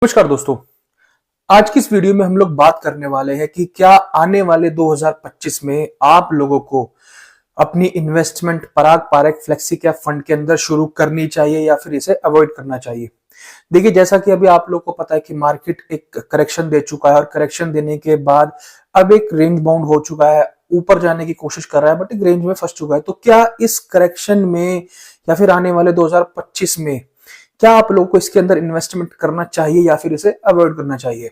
नमस्कार दोस्तों। आज की इस वीडियो में हम लोग बात करने वाले हैं कि क्या आने वाले 2025 में आप लोगों को अपनी इन्वेस्टमेंट पराग पारक फ्लेक्सी कैप फंड के अंदर शुरू करनी चाहिए या फिर इसे अवॉइड करना चाहिए। देखिए, जैसा कि अभी आप लोगों को पता है कि मार्केट एक करेक्शन दे चुका है और करेक्शन देने के बाद अब एक रेंज बाउंड हो चुका है, ऊपर जाने की कोशिश कर रहा है बट एक रेंज में फंस चुका है। तो क्या इस करेक्शन में या फिर आने वाले 2025 में क्या आप लोगों को इसके अंदर इन्वेस्टमेंट करना चाहिए या फिर इसे अवॉइड करना चाहिए।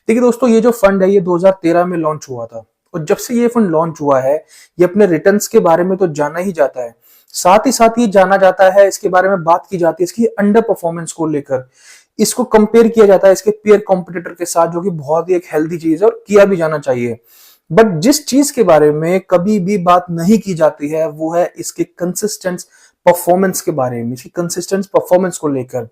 देखिए दोस्तों, ये जो फंड है ये 2013 में लॉन्च हुआ था और जब से ये फंड लॉन्च हुआ है ये अपने रिटर्न्स के बारे में तो जाना ही जाता है, साथ ही साथ ये जाना जाता है, इसके बारे में बात की जाती है इसकी अंडर परफॉर्मेंस को लेकर। इसको कंपेयर किया जाता है इसके पीयर कॉम्पिटिटर के साथ, जो कि बहुत ही एक हेल्दी चीज है और किया भी जाना चाहिए। बट जिस चीज के बारे में कभी भी बात नहीं की जाती है वो है इसके कंसिस्टेंट परफॉर्मेंस के बारे में, इसकी कंसिस्टेंट परफॉर्मेंस को लेकर।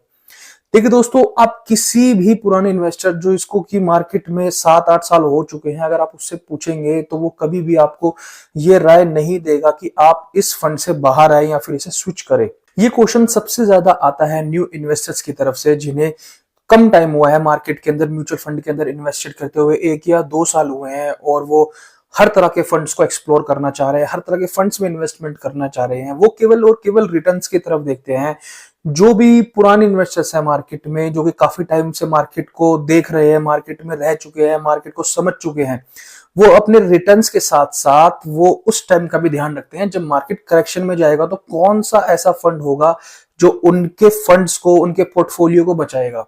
देखिए दोस्तों, आप किसी भी पुराने इन्वेस्टर जो इसको की मार्केट में 7-8 साल हो चुके हैं, अगर आप उससे पूछेंगे तो वो कभी भी आपको ये राय नहीं देगा कि आप इस फंड से बाहर आए या फिर इसे स्विच करें। ये क्वेश्चन सबसे ज्यादा आता है न्यू इन्वेस्टर्स की तरफ से, जिन्हें कम टाइम हुआ है मार्केट के अंदर म्यूचुअल फंड के अंदर इन्वेस्टेड करते हुए, 1 या 2 साल हुए हैं और वो हर तरह के फंड्स को एक्सप्लोर करना चाह रहे हैं, हर तरह के फंड्स में इन्वेस्टमेंट करना चाह रहे हैं। वो केवल और केवल रिटर्न्स की तरफ देखते हैं। जो भी पुराने इन्वेस्टर्स हैं मार्केट में, जो कि काफी टाइम से मार्केट को देख रहे हैं, मार्केट में रह चुके हैं, मार्केट को समझ चुके हैं, वो अपने रिटर्न्स के साथ साथ वो उस टाइम का भी ध्यान रखते हैं जब मार्केट करेक्शन में जाएगा तो कौन सा ऐसा फंड होगा जो उनके फंड्स को, उनके पोर्टफोलियो को बचाएगा।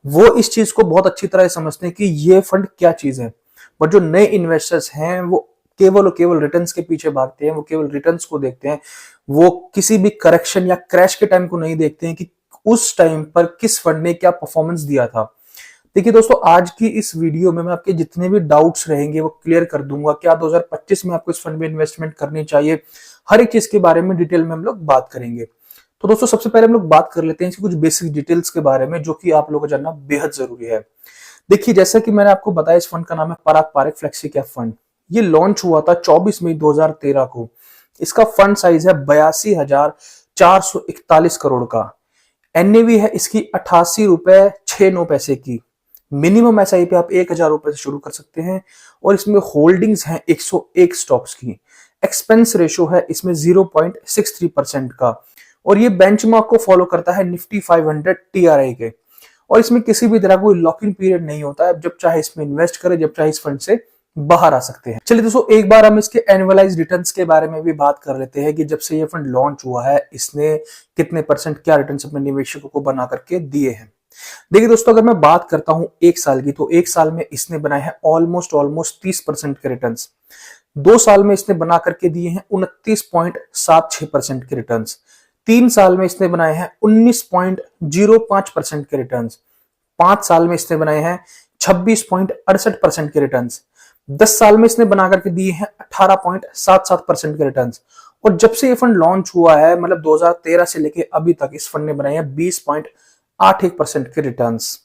वो इस चीज को बहुत अच्छी तरह समझते हैं कि ये फंड क्या चीज है। बट जो नए इन्वेस्टर्स हैं वो केवल और केवल रिटर्न्स के पीछे भागते हैं, वो केवल रिटर्न्स को देखते हैं, वो किसी भी करेक्शन या क्रैश के टाइम को नहीं देखते हैं कि उस टाइम पर किस फंड ने क्या परफॉर्मेंस दिया था। देखिए दोस्तों, आज की इस वीडियो में मैं आपके जितने भी डाउट्स रहेंगे वो क्लियर कर दूंगा। क्या 2025 में आपको इस फंड में इन्वेस्टमेंट करनी चाहिए, हर एक चीज के बारे में डिटेल में हम लोग बात करेंगे। तो दोस्तों, सबसे पहले हम लोग बात कर लेते हैं इसकी कुछ बेसिक डिटेल्स के बारे में, जो कि आप लोगों को जानना बेहद जरूरी है। देखिए, जैसा कि मैंने आपको बताया, इस फंड का नाम है पराग पारक फ्लेक्सी कैप फंड। ये लॉन्च हुआ था 24 मई 2013 को। इसका फंड साइज है 82,441 करोड़ का। एनएवी है इसकी 88 रुपए 69 पैसे की। मिनिमम एसआईपी आप 1,000 रुपए से शुरू कर सकते हैं और इसमें होल्डिंग्स हैं 101 स्टॉक्स की। एक्सपेंस रेशो है इसमें 0.63% का और ये बेंचमार्क को फॉलो करता है निफ्टी 500 टीआरआई के। और इसमें किसी भी तरह कोई लॉक इन पीरियड नहीं होता है, जब चाहे इसमें इन्वेस्ट करें, जब चाहे इस फंड से बाहर आ सकते हैं। चलिए दोस्तों, एक बार हम इसके एनुअलाइज रिटर्न्स के बारे में भी बात कर लेते हैं कि जब से ये फंड लॉन्च हुआ है इसने कितने परसेंट क्या रिटर्न्स अपने निवेशकों को बना करके दिए हैं। देखिए दोस्तों, अगर मैं बात करता हूं 1 साल की, तो 1 साल में इसने बनाए हैं ऑलमोस्ट 30% के रिटर्न्स। 2 साल में इसने बना करके दिए हैं 29.76% के रिटर्न्स। 3 साल में इसने बनाए हैं 19.05% के रिटर्न्स। 5 साल में इसने बनाए हैं 26.68% के रिटर्न्स। 10 साल में इसने बना करके दिए हैं 18.77% के रिटर्न्स। और जब से ये फंड लॉन्च हुआ है, मतलब 2013 से लेके अभी तक, इस फंड ने बनाए हैं 20.81% के रिटर्न्स।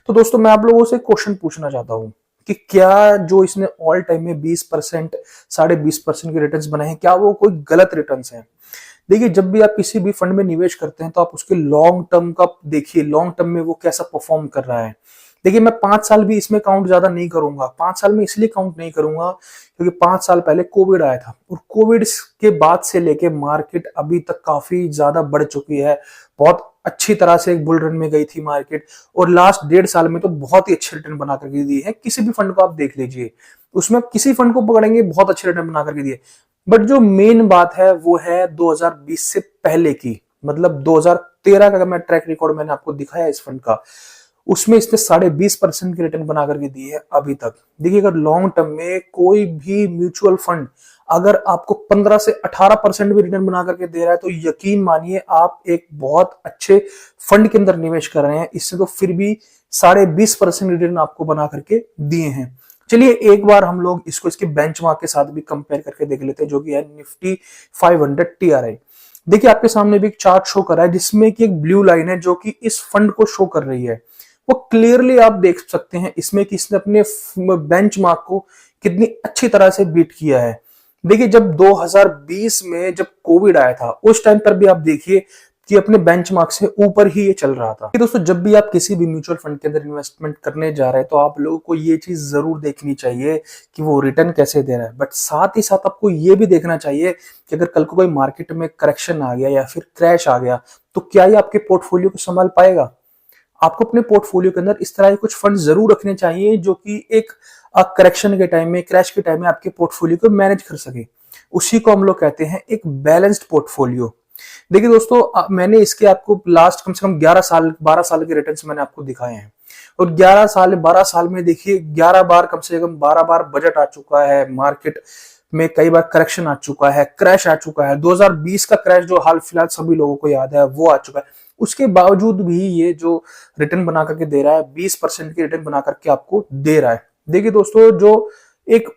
तो दोस्तों, मैं आप लोगों से क्वेश्चन पूछना चाहता हूं कि क्या जो इसने ऑल टाइम में 20%, 20.5% के रिटर्न्स बनाए हैं, क्या वो कोई गलत रिटर्न्स हैं? देखिए, जब भी आप किसी भी फंड में निवेश करते हैं तो आप उसके लॉन्ग टर्म का देखिए, लॉन्ग टर्म में वो कैसा परफॉर्म कर रहा है। देखिए, मैं 5 साल भी इसमें काउंट ज्यादा नहीं करूंगा। 5 साल में इसलिए काउंट नहीं करूंगा क्योंकि 5 साल पहले कोविड आया था और कोविड के बाद से लेके मार्केट अभी तक काफी ज्यादा बढ़ चुकी है। बहुत अच्छी तरह से एक बुल रन में गई थी मार्केट और लास्ट 1.5 साल में तो बहुत ही अच्छे रिटर्न बना करके दिए हैं। किसी भी फंड को आप देख लीजिए, उसमें किसी फंड को पकड़ेंगे बहुत अच्छे रिटर्न बना करके दिए। बट जो मेन बात है वो है 2020 से पहले की, मतलब 2013 का अगर मैं ट्रैक रिकॉर्ड मैंने आपको दिखाया इस फंड का, उसमें इसने 20.5% के रिटर्न बना करके दिए है अभी तक। देखिए, अगर लॉन्ग टर्म में कोई भी म्यूचुअल फंड अगर आपको 15 से 18% भी रिटर्न बना करके दे रहा है तो यकीन मानिए आप एक बहुत अच्छे फंड के अंदर निवेश कर रहे हैं। इससे तो फिर भी 20.5% रिटर्न आपको बना करके दिए हैं। चलिए, एक बार हम लोग इसको इसके बेंचमार्क के साथ भी कंपेयर करके देख लेते हैं, जो कि है निफ्टी 500 टीआरआई। देखिए, आपके सामने भी एक चार्ट शो कर रहा है जिसमें कि एक ब्लू लाइन है जो कि इस फंड को शो कर रही है। वो क्लियरली आप देख सकते हैं इसमें कि इसने अपने बेंचमार्क को कितनी अच्छी तरह से बीट किया है। देखिए, जब 2020 में जब कोविड आया था उस टाइम पर भी आप देखिए कि अपने बेंचमार्क से ऊपर ही ये चल रहा था। दोस्तों, जब भी आप किसी भी म्यूचुअल फंड के अंदर इन्वेस्टमेंट करने जा रहे हैं तो आप लोगों को ये चीज जरूर देखनी चाहिए कि वो रिटर्न कैसे दे रहा है, बट साथ ही साथ आपको ये भी देखना चाहिए कि अगर कल को कोई मार्केट में करेक्शन आ गया या फिर क्रैश आ गया तो क्या ये आपके पोर्टफोलियो को संभाल पाएगा। आपको अपने पोर्टफोलियो के अंदर इस तरह के कुछ फंड जरूर रखने चाहिए जो कि एक करेक्शन के टाइम में, क्रैश के टाइम में आपके पोर्टफोलियो को मैनेज कर सके। उसी को हम लोग कहते हैं एक बैलेंस्ड पोर्टफोलियो। देखिए दोस्तों, मैंने इसके आपको लास्ट कम से कम 11 साल 12 साल के रिटर्न्स मैंने आपको दिखाए हैं, और 11 साल 12 साल में देखिए 11 बार कम से कम 12 बार बजट आ चुका है, मार्केट में कई बार करेक्शन आ चुका है, क्रैश आ चुका है। 2020 का क्रैश जो हाल फिलहाल सभी लोगों को याद है वो आ चुका है। उसके बावजूद भी ये जो रिटर्न बना करके दे रहा है, 20% की रिटर्न बना करके आपको दे रहा है। देखिए दोस्तों, जो एक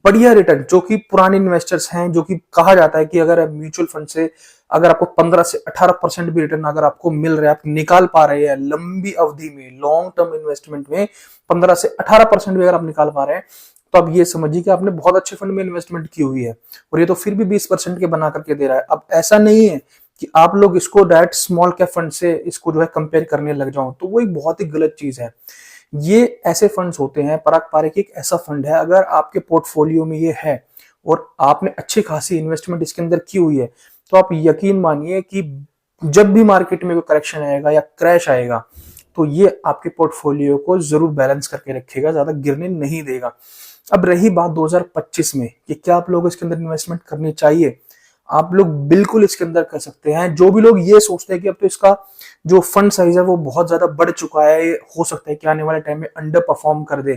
बढ़िया रिटर्न जो कि पुराने इन्वेस्टर्स हैं, जो कि कहा जाता है कि अगर म्यूचुअल फंड से अगर आपको 15 से 18% भी रिटर्न अगर आपको मिल रहा है, आप निकाल पा रहे हैं लंबी अवधि में, लॉन्ग टर्म इन्वेस्टमेंट में 15 से 18% भी अगर आप निकाल पा रहे हैं तो आप ये समझिए कि आपने बहुत अच्छे फंड में इन्वेस्टमेंट की हुई है, और ये तो फिर भी 20% के बना करके दे रहा है। अब ऐसा नहीं है कि आप लोग इसको डायरेक्ट स्मॉल कैप फंड से इसको जो है कंपेयर करने लग जाओ, तो वो एक बहुत ही गलत चीज है। ये ऐसे फंड्स होते हैं, पराग पारख एक ऐसा फंड है, अगर आपके पोर्टफोलियो में ये है और आपने अच्छी खासी इन्वेस्टमेंट इसके अंदर की हुई है तो आप यकीन मानिए कि जब भी मार्केट में कोई करेक्शन आएगा या क्रैश आएगा तो ये आपके पोर्टफोलियो को जरूर बैलेंस करके रखेगा, ज्यादा गिरने नहीं देगा। अब रही बात 2025 में कि क्या आप लोग इसके अंदर इन्वेस्टमेंट करनी चाहिए, आप लोग बिल्कुल इसके अंदर कर सकते हैं। जो भी लोग ये सोचते हैं कि अब तो इसका जो फंड साइज है वो बहुत ज्यादा बढ़ चुका है, हो सकता है कि आने वाले टाइम में अंडर परफॉर्म कर दे,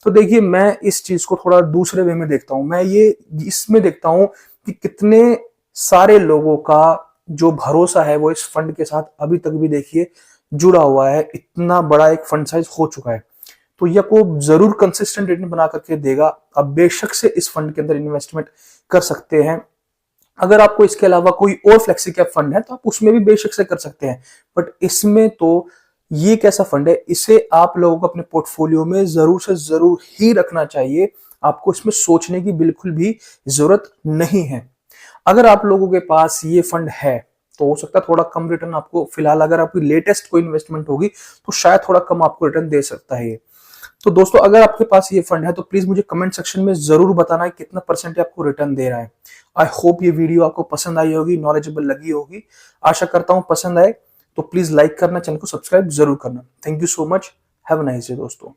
तो देखिए मैं इस चीज को थोड़ा दूसरे वे में देखता हूं। मैं ये इसमें देखता हूं कि कितने सारे लोगों का जो भरोसा है वो इस फंड के साथ अभी तक भी देखिए जुड़ा हुआ है। इतना बड़ा एक फंड साइज हो चुका है तो यह को जरूर कंसिस्टेंट रिटर्न बना करके देगा। अब बेशक से इस फंड के अंदर इन्वेस्टमेंट कर सकते हैं। अगर आपको इसके अलावा कोई और फ्लेक्सी कैप फंड है तो आप उसमें भी बेशक से कर सकते हैं, बट इसमें तो ये कैसा फंड है, इसे आप लोगों को अपने पोर्टफोलियो में जरूर से जरूर ही रखना चाहिए। आपको इसमें सोचने की बिल्कुल भी जरूरत नहीं है। अगर आप लोगों के पास ये फंड है तो हो सकता है थोड़ा कम रिटर्न आपको फिलहाल, अगर आपकी लेटेस्ट कोई इन्वेस्टमेंट होगी तो शायद थोड़ा कम आपको रिटर्न दे सकता है ये। तो दोस्तों, अगर आपके पास ये फंड है तो प्लीज मुझे कमेंट सेक्शन में जरूर बताना है कितना परसेंट आपको रिटर्न दे रहा है। आई होप ये वीडियो आपको पसंद आई होगी, नॉलेजेबल लगी होगी। आशा करता हूं पसंद आए तो प्लीज लाइक करना, चैनल को सब्सक्राइब जरूर करना। Thank you so much. Have a nice day दोस्तों।